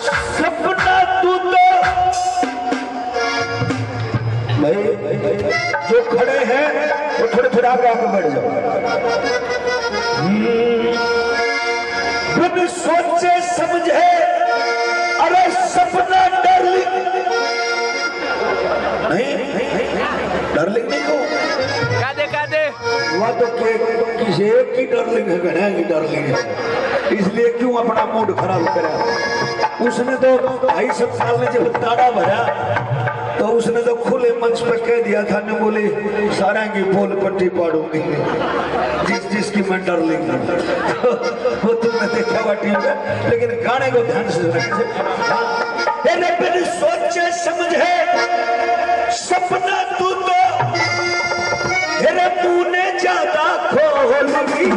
सपना तू तो भाई जो खड़े हैं वो थोड़े थोड़े आगे बढ़ जाओ। बिन सोचे समझे अरे सपना डार्लिंग नहीं डार्लिंग नहीं को कादे वह तो किसी एक की डार्लिंग है गणे की डार्लिंग है, इसलिए क्यों अपना मूड खराब करा। उसने तो 2.5 साल में जब ताड़ा भरा तो उसने तो खुले मंच पर कह दिया था न बोले सारा की फूल पट्टी पाड़ूंगी जिसकी मैं डार्लिंग हूं। वो तुमने देखा हुआ टीवी में, लेकिन गाने को ध्यान से सुना। बिन सोचे समझे सपना तू तो तेरे तूने ज्यादा खोलगी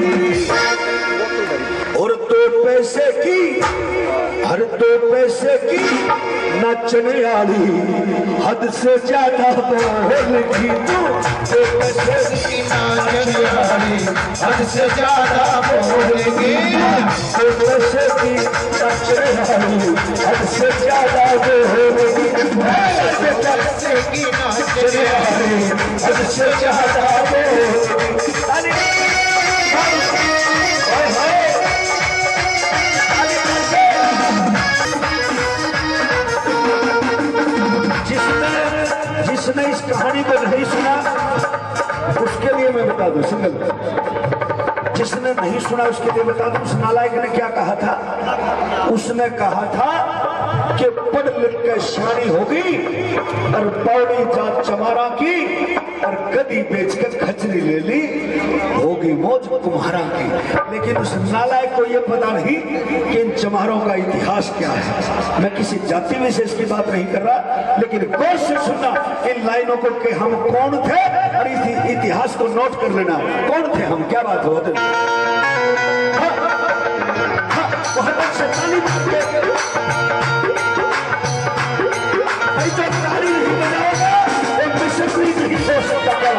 और 2 पैसे की हर 2 पैसे की नाचने वाली हद से ज्यादा बोलगी तू। 2 पैसे की नाचने वाली हद से ज्यादा बोलगी। 2 पैसे की नाचने वाली हद से ज्यादा बोलगी। 2 पैसे की नाचने वाली हद से ज्यादा बोलगी। जिसने इस कहानी को नहीं सुना उसके लिए मैं बता दूं, सिंगल जिसने नहीं सुना उसके लिए बता दूं। उस नालायक ने क्या कहा था? उसने कहा था कि पढ़ लिख के शानी होगी और पौड़ी जात चमारा की और गदी बेचकर खचरी ले ली होगी मौज तुम्हारा की। लेकिन उस नालायक को यह पता नहीं कि इन चमारों का इतिहास क्या है। मैं किसी जाति विशेष की बात नहीं कर रहा, लेकिन गौर से सुनना इन लाइनों को कि हम कौन थे और इतिहास को नोट कर लेना कौन थे हम, क्या बात हो। बहुत अच्छे ताली ऐसा ताली नहीं बजाओगा और डिसिप्लिन नहीं हो सकता।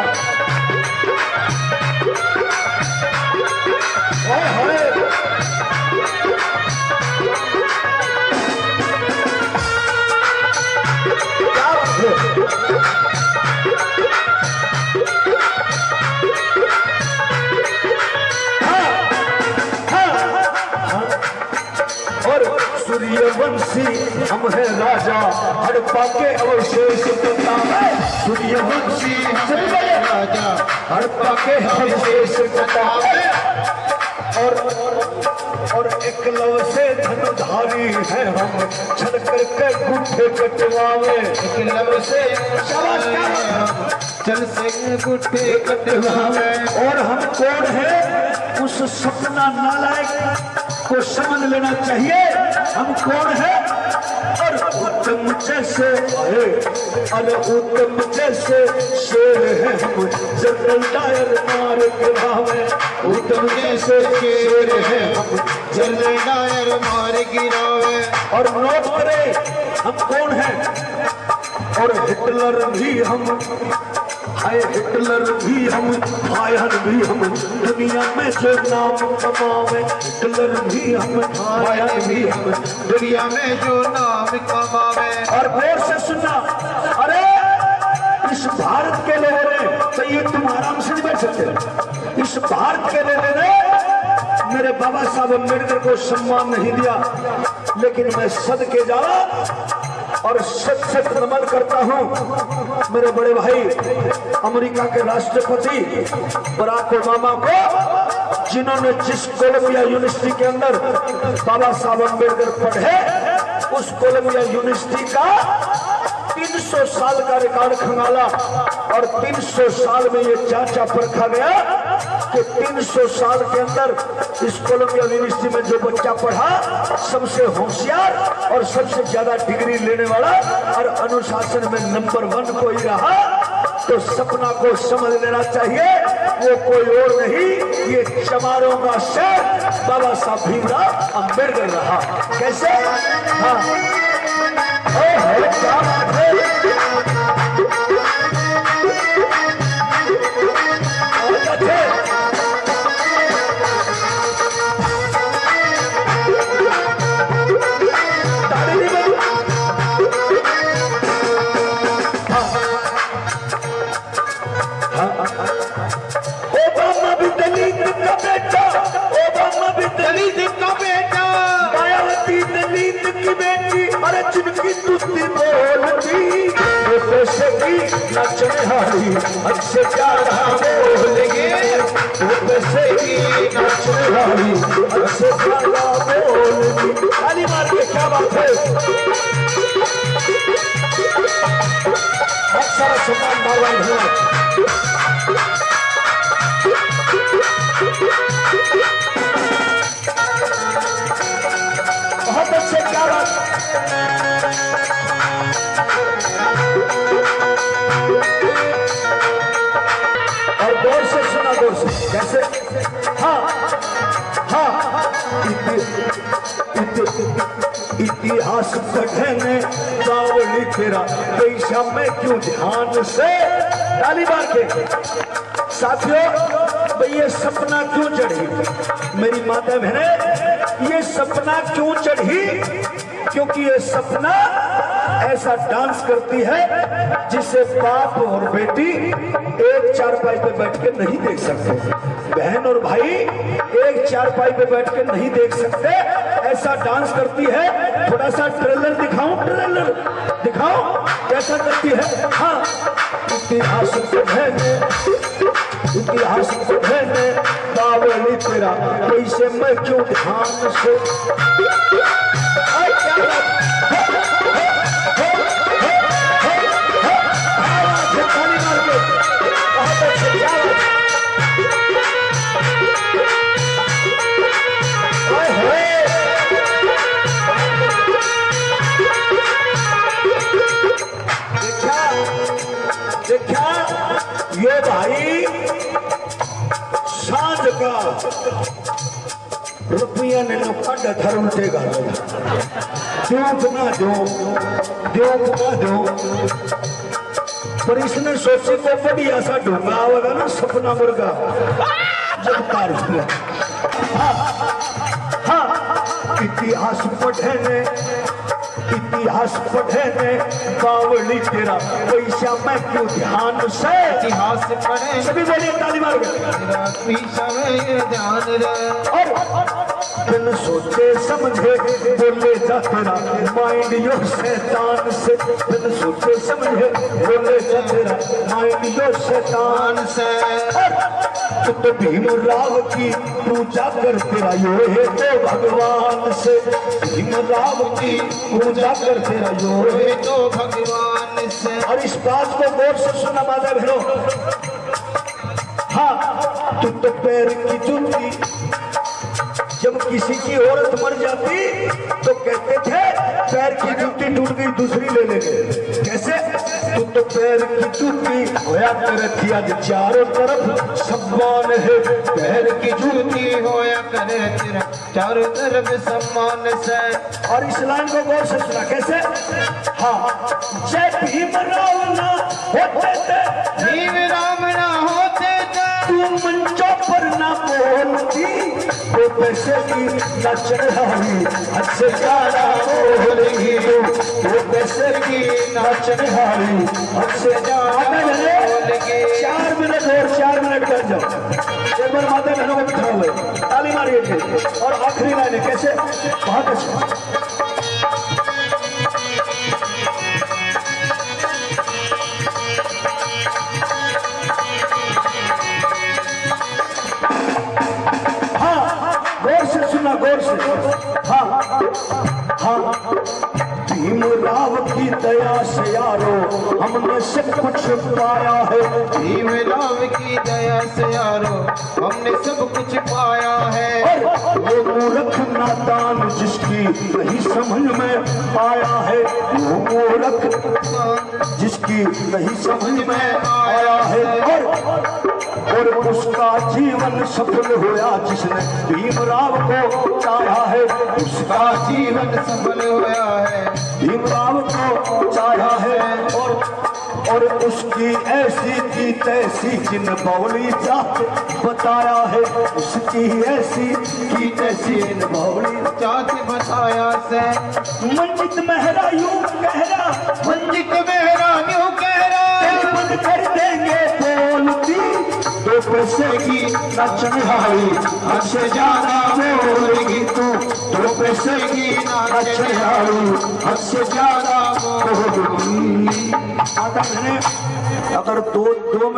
सूर्यवंशी हम है राजा हड़प्पा के अवशेष बतावे। सूर्यवंशी हम है राजा हड़प्पा के अवशेष बतावे। और एकलव से धनधारी है हम छल करके गुठे कटवावे। एकलव से चल से गुठे कटवावे। और हम कौन है उस सपना नालायक को समझ लेना चाहिए हम कौन है। और उत्तम जैसे आए अरे उत्तम जैसे शेर है हम जनरल डायर मार गिरावे। उत्तम जैसे शेर है हम जनरल डायर मार गिरावे। और नोट करें हम कौन है। और हिटलर भी हम हाय हिटलर भी हम हायन भी हम दुनिया में जो नाम कमावे। हिटलर भी हम हायन भी हम दुनिया में जो नाम कमावे। और गौर से सुनना, अरे इस भारत के लोगों ने तो ये तुम आराम से नहीं बैठ सकते। इस भारत के लोगों ने मेरे बाबा साहब अम्बेडकर को सम्मान नहीं दिया, लेकिन मैं सदके जावा और सच सच नमन करता हूं मेरे बड़े भाई अमेरिका के राष्ट्रपति बराक ओबामा को, जिन्होंने जिस कोलंबिया यूनिवर्सिटी के अंदर बाबा साहब अम्बेडकर पढ़े उस कोलंबिया यूनिवर्सिटी का 300 साल का रिकॉर्ड खंगाला। और 300 साल में ये चाचा परखा गया कि 300 साल के अंदर इस कोलंबिया यूनिवर्सिटी में जो बच्चा पढ़ा सबसे होशियार और सबसे ज्यादा डिग्री लेने वाला और अनुशासन में नंबर 1 कोई रहा। तो सपना को समझ लेना चाहिए वो कोई और नहीं, ये चमारों का शेर बाबा साहब भीमराव अम्बेडकर रहा। कैसे? हाँ क्या बात है। नचनिहारी हद से ज्यादा बोलेंगे वो पैसे की नचनिहारी हद से ज्यादा बोलेंगे। ताली मार के क्या बात है। बहुत सारा सम्मान मारवाई है। बहुत अच्छे क्या बात। और गौर से सुना, गौर से कैसे। हाँ हाँ इतिहास पढ़ने बावली तेरा पैसा में क्यों ध्यान से। ताली मार के साथियों, भाई ये सपना क्यों चढ़ी मेरी माता बहने, ये सपना क्यों चढ़ी? क्योंकि ये सपना ऐसा डांस करती है जिसे बाप और बेटी एक चारपाई पे बैठ के नहीं देख सकते। बहन और भाई एक चारपाई पे बैठ के नहीं देख सकते, ऐसा डांस करती है। थोड़ा सा ट्रेलर दिखाऊं, ट्रेलर दिखाओ कैसा करती है। हाँ, इतिहास पढ़ने बावली तेरा पैसे में क्यों ध्यान से। देखा ये भाई सांझ का रुपया ने लोखंड धर्म देगा दो ना दो पर इसने सोची को बढ़िया सा ढूंगा होगा ना सपना मुर्गा जब तारीख में। हाँ इतिहास पढ़ने बावली तेरा पैसा मैं क्यों ध्यान से। इतिहास पढ़े सभी बोलिए ताली मार के। पैसा में ध्यान रे और बिन सोचे समझे बोले जा तेरा माइंड यो शैतान से। बिन सोचे समझे बोले जा तेरा माइंड यो शैतान से। तो भीम राव की पूजा कर तेरा यो है तो भगवान से। भीम राव की पूजा कर तेरा यो है तो भगवान से। और इस बात को गौर से सुना माता बहनों। हाँ तू तो पैर की जूती, जब किसी की औरत मर जाती तो कहते थे पैर की जूती टूट गई दूसरी ले लेंगे। कैसे? तू तो पैर की जूती होया करे थी आज चारों तरफ सम्मान है। पैर की जूती होया करे तेरा चारों तरफ सम्मान से। और इस लाइन को गौर से सुना कैसे। हाँ जय भीम राव ना होते थे, भीम राम ना होते थे, तू मंचों पर ना बोलती वो पैसे की नचनिहारी हद से ज्यादा बोलेगी। वो पैसे की नचनिहारी हद से ज्यादा बोलेगी। 4 मिनट और 4 मिनट कर जाओ। एक बार माता बहनों को बिठाओ हुए ताली मारिए थे। और आखिरी लाइन है कैसे। बहुत अच्छा। गौर से हाँ भीम राव की दया से यारो हमने सब कुछ पाया है। भीम राव की दया से यारो हमने सब कुछ पाया है। वो मूर्ख नादान जिसकी नहीं समझ में आया है, वो मूर्ख जिसकी नहीं समझ में आया है। और उसका जीवन सफल होया जिसने भीम राव को चाहा है। उसका जीवन सफल होया है, भीम राव को चाहा है। और उसकी ऐसी की तैसी जिन बौली जात बताया है। उसकी ऐसी की तैसी जिन बौली जात बताया से। मंजित मेहरा यूं कह रहा, मंजित मेहरा यूं कह रहा, बंद कर देंगे बोलती दो पैसे की नचनिहारी हद से ज्यादा बोलेगी तू, दो पैसे की नचनिहारी हद से ज्यादा बोलेगी। अगर दो